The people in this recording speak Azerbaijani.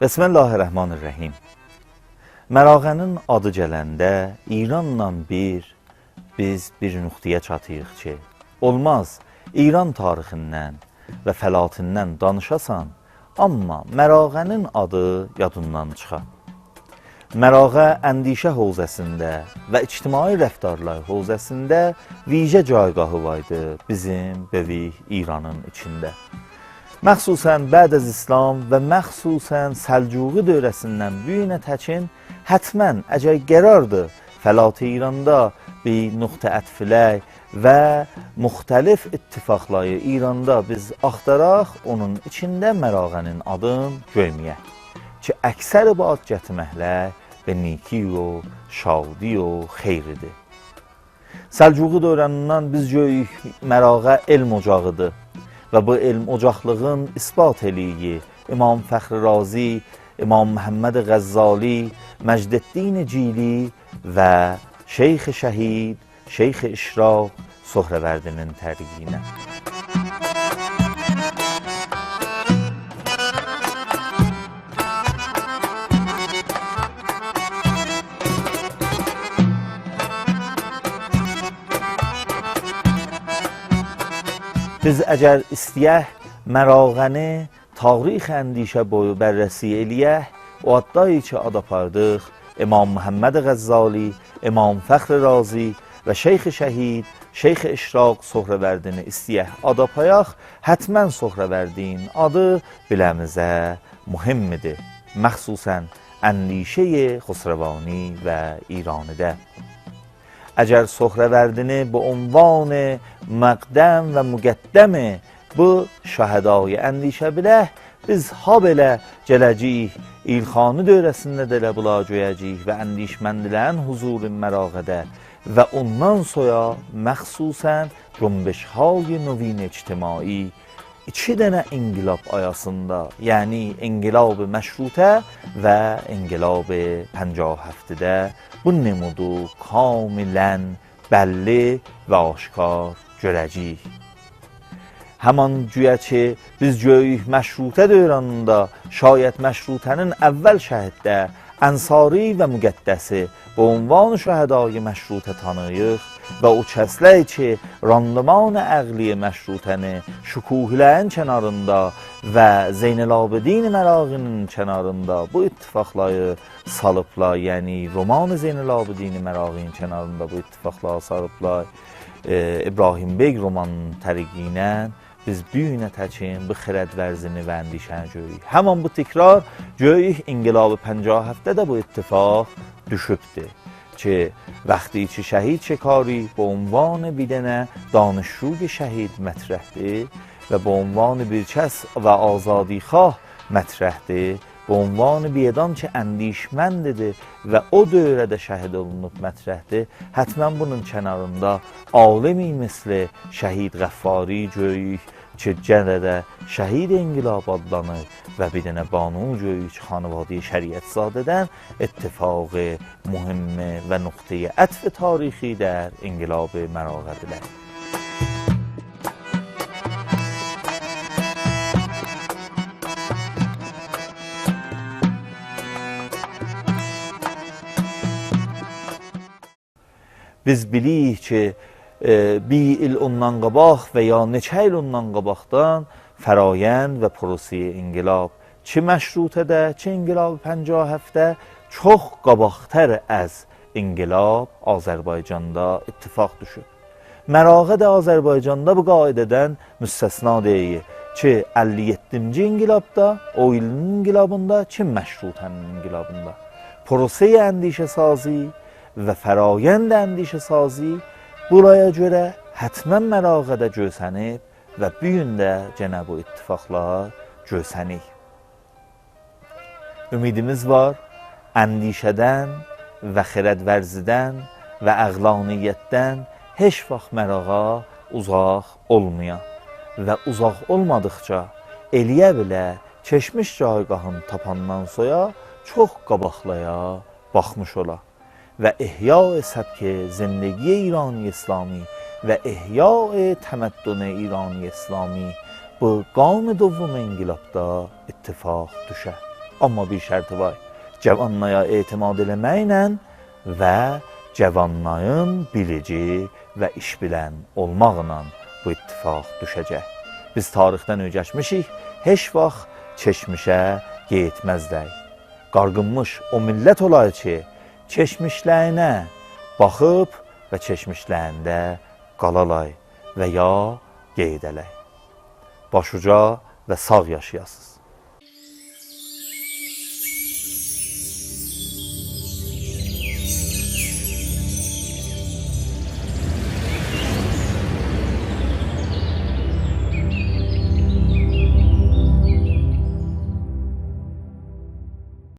Bismillahirrahmanirrahim. Mərağənin adı gələndə İranla biz bir nöqtəyə çatıyıq ki, olmaz İran tarixindən və fəlatindən danışasan, amma Mərağənin adı yadından çıxa. Mərağa əndişə hövzəsində və ictimai rəftarlar hövzəsində vicə caygahı vardı bizim böyük İranın içində. Məxsusən Bəd-əz İslam və məxsusən Səlcuqi dövrəsindən bu günə təkin hətmən əgər qərardır fəlat-ı İranda bir nöqtə ətfilək və müxtəlif ittifaqları İranda biz axtaraq, onun içində Mərağənin adın göyməyək ki, əksəri bu ad gətirməklər və niki o, şadi o, xeyridir. Səlcuqi dövrənindən biz görürük Mərağa elm ocağıdır. Və bu elm ocaqlığın isbat eləyi İmam Fəxri Razi, İmam Məhəmməd Qəzzali, Məcdəddin Cili və Şeyx Şəhid, Şeyx İşraq Sohrəvərdinin tərqiyinə. Biz əgər istəyək Mərağəni tarix əndişə boyu bərrəsi eləyək, o addayı ki, ad apardıq İmam Məhəmməd Qəzzali, İmam Fəxri Razi və Şeyx Şəhid, Şeyx İşraq Sohrəvərdini istəyək ad apayaq, hətmən Sohrəvərdin adı biləmizə mühimmidir, məxsusən əndişəyi Xosrəvani və İranidə. Əgər Sohrəvərdini bu unvan məqdəm və müqəddəmi bu şəhədayı əndişə bilək, biz ha belə gələcəyik, İlxani dövrəsində də elə bula görəcəyik və əndişməndilərin huzuru Mərağədə və ondan sonra məxsusən cümbüşhay növin ictimai iki dənə inqilab ayasında, yəni inqilab-ı məşrutə və inqilab 57-də bu nemudu kamilən bəlli və aşkar görəcəyik. Həman güya ki, biz görürük məşrutə dövrənində, şayət məşrutənin əvvəl şəhiddə Ənsari və Müqəddəsi bu unvan şəhədayı məşrutə tanıyıq və o kəslər ki, randıman əqli məşrutəni şükuhlərin kənarında və Zeynəl-Abidin Mərağinin kənarında bu ittifaqları salıblar, yəni roman Zeynəl-Abidin Mərağinin kənarında bu ittifaqları salıblar, İbrahim Bey romanının tərqiyinə biz bu günə təkin bu xirəd vərzini və əndişəni görürük. Həman bu təkrar görürük İnqilab-ı 57-də bu ittifaq düşübdür ki, vaxtı ki şəhid şəkari bu unvanı bir dənə danışruq şəhid mətrəhdir və bu unvanı bir kəs və azadixah mətrəhdir. Bu unvanı bir adam ki, əndişməndidir və o dövrədə şəhid olunub mətrəhdir. Hətmən bunun kənarında alemi misli şəhid Qəffari görürük ki, gənədə şəhid inqilab adlanır və bir dənə banu görürük ki, xanıvadı şəriətzadədən ittifaqı mühimmi və nöqtəyə ətf tarixi dər inqilab Mərağədilər. Biz bilirik ki, bir il ondan qabaq və ya neçə il ondan qabaqdan fərayənd və prosiyə inqilab ki, məşrutədə, ki, inqilab 57-də çox qabaqtər əz inqilab Azərbaycanda ittifaq düşüb. Mərağa da Azərbaycanda bu qaidədən müstəsna deyil ki, 57-ci inqilabda, o ilin inqilabında, ki, məşrutənin inqilabında. Prosiyə əndişə sazı və fərayənd əndişə sazı buraya görə hətmən Mərağədə görsənib və bu gün də gənə bu ittifaqlar görsənik. Ümidimiz var, əndişədən və xirədvərzidən və əqlaniyyətdən heç vaxt Mərağa uzaq olmayan və uzaq olmadıqca eləyə bilə keçmiş caygahın tapandan soya çox qabaqlaya baxmış ola. Və ihya-i səbk-i zindagi İrani İslami və ihya-i təməddün-i İrani İslami bu qam-ı dovam inqilabda ittifaq düşər. Amma bir şərti var. Cavanlaya etimad eləməklə və cavanlayın bilici və iş bilən olmaqla bu ittifaq düşəcək. Biz tarixdən öyrəşmişik, heç vaxt keçmişə getməzdək. Qarqınmış o millət olar ki, keçmişləyinə baxıb və keçmişlərində qalalay və ya qeydələk. Başuca və sağ yaşayasınız.